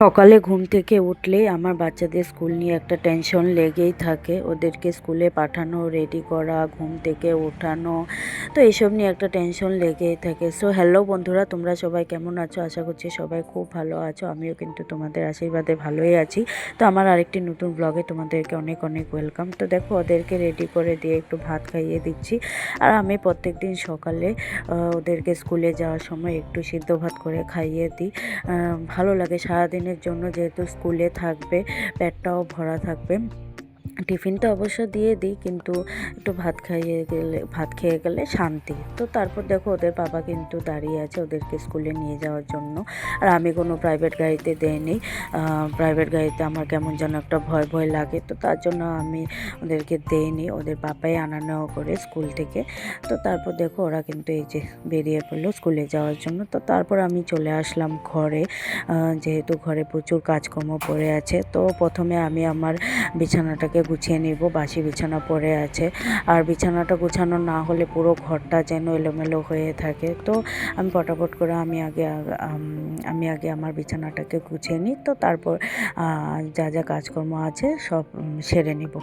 সকালে ঘুম থেকে উঠলেই আমার বাচ্চাদের স্কুল নিয়ে একটা টেনশন লেগেই থাকে। ওদেরকে স্কুলে পাঠানো, রেডি করা, ঘুম থেকে ওঠানো, তো এইসব নিয়ে একটা টেনশন লেগেই থাকে। সো হ্যালো বন্ধুরা, তোমরা সবাই কেমন আছো? আশা করছি সবাই খুব ভালো আছো। আমিও কিন্তু তোমাদের আশীর্বাদে ভালোই আছি। তো আমার আরেকটি নতুন ব্লগে তোমাদেরকে অনেক অনেক ওয়েলকাম। তো দেখো, ওদেরকে রেডি করে দিয়ে একটু ভাত খাইয়ে দিচ্ছি। আর আমি প্রত্যেক দিন সকালে ওদেরকে স্কুলে যাওয়ার সময় একটু সিদ্ধ ভাত করে খাইয়ে দিই। ভালো লাগে সারাদিনের জন্য, যেহেতু স্কুলে থাকবে, পেটটাও ভরা থাকবে। টিফিনটা অবশ্য দিয়ে দিই, কিন্তু একটু ভাত খেয়ে গেলে শান্তি। তো তারপর দেখো, ওদের বাবা কিন্তু দাঁড়িয়ে আছে ওদেরকে স্কুলে নিয়ে যাওয়ার জন্য। আর আমি কোনো প্রাইভেট গাড়িতে দেইনি। প্রাইভেট গাড়িতে আমার কেমন যেন একটা ভয় ভয় লাগে, তো তার জন্য আমি ওদেরকে দেইনি। ওদের বাবাই আনা নেওয়া করে স্কুল থেকে। তো তারপর দেখো, ওরা কিন্তু এই যে বেরিয়ে পড়লো স্কুলে যাওয়ার জন্য। তো তারপর আমি চলে আসলাম ঘরে, যেহেতু ঘরে প্রচুর কাজকর্ম পড়ে আছে। তো প্রথমে আমি আমার বিছানাটাকে গুছিয়ে নিব। বাসি বিছানা পড়ে আছে, আর বিছানাটা গুছানো না হলে পুরো ঘরটা যেন এলোমেলো হয়ে থাকে। তো আমি পটাপট করে আমি আগে আমার বিছানাটাকে গুছিয়ে নিই। তো তারপর যা যা কাজকর্ম আছে সব সেরে নিব।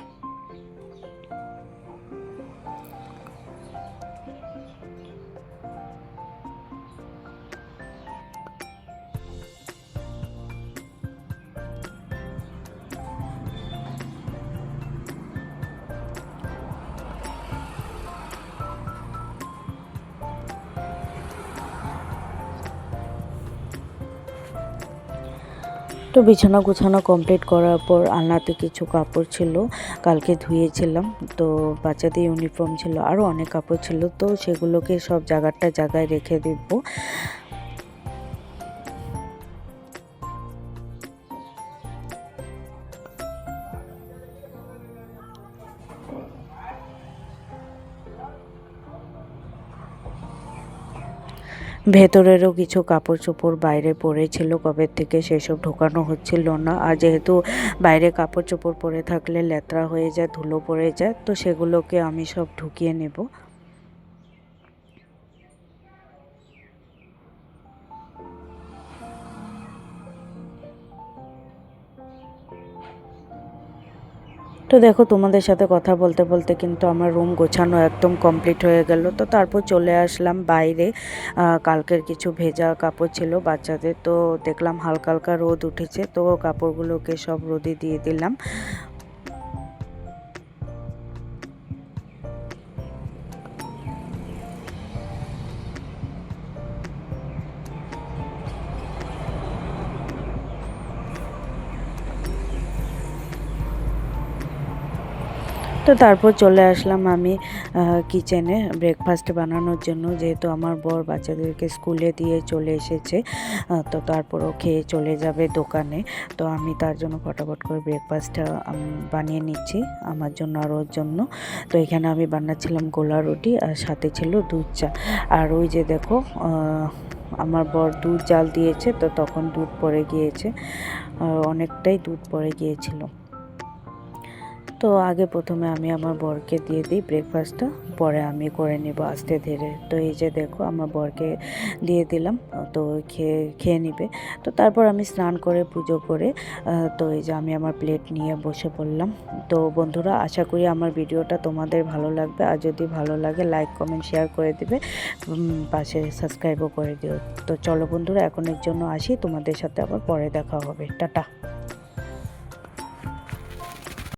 তো বিছানা গুছানো কমপ্লিট করার পর আলনাতে কিছু কাপড় ছিল, কালকে ধুয়েছিলাম। তো বাচ্চাদের ইউনিফর্ম ছিল, আরও অনেক কাপড় ছিল। তো সেগুলোকে সব জায়গায় রেখে দিব। ভেতরেরও কিছু কাপড় চোপড় বাইরে পড়েছিল কবে থেকে, সেসব ঢোকানো হচ্ছিল না। আর যেহেতু বাইরে কাপড় চোপড় পরে থাকলে লেত্রা হয়ে যায়, ধুলো পড়ে যায়, তো সেগুলোকে আমি সব ঢুকিয়ে নেব। তো দেখো, তোমাদের সাথে কথা বলতে বলতে কিন্তু আমার রুম গোছানো একদম কমপ্লিট হয়ে গেল। তো তারপর চলে আসলাম বাইরে। কালকের কিছু ভেজা কাপড় ছিল বাচ্চাদের, তো দেখলাম হালকা হালকা রোদ উঠেছে, তো কাপড়গুলোকে সব রোদে দিয়ে দিলাম। তো তারপর চলে আসলাম আমি কিচেনে ব্রেকফাস্ট বানানোর জন্য, যেহেতু আমার বর বাচ্চাদেরকে স্কুলে দিয়ে চলে এসেছে। তো তারপরও খেয়ে চলে যাবে দোকানে। তো আমি তার জন্য ফটাফট করে ব্রেকফাস্টটা বানিয়ে নিচ্ছি আমার জন্য আর ওর জন্য। তো এখানে আমি বানাচ্ছিলাম গোলা রুটি, আর সাথে ছিল দুধ চা। আর ওই যে দেখো, আমার বর দুধ জাল দিয়েছে, তো তখন দুধ পড়ে গিয়েছে, অনেকটাই দুধ পড়ে গিয়েছিল। তো আগে প্রথমে আমি আমার বরকে দিয়ে দিই ব্রেকফাস্টটা, পরে আমি করে নিব আস্তে ধীরে। তো এই যে দেখো, আমার বরকে দিয়ে দিলাম, তো খেয়ে নিবে। তো তারপর আমি স্নান করে পুজো করে, তো এই যে আমি আমার প্লেট নিয়ে বসে পড়লাম। তো বন্ধুরা, আশা করি আমার ভিডিওটা তোমাদের ভালো লাগবে। আর যদি ভালো লাগে, লাইক কমেন্ট শেয়ার করে দিবে, পাশে সাবস্ক্রাইবও করে দিও। তো চলো বন্ধুরা, এখনের জন্য আসি, তোমাদের সাথে আবার পরে দেখা হবে। টাটা।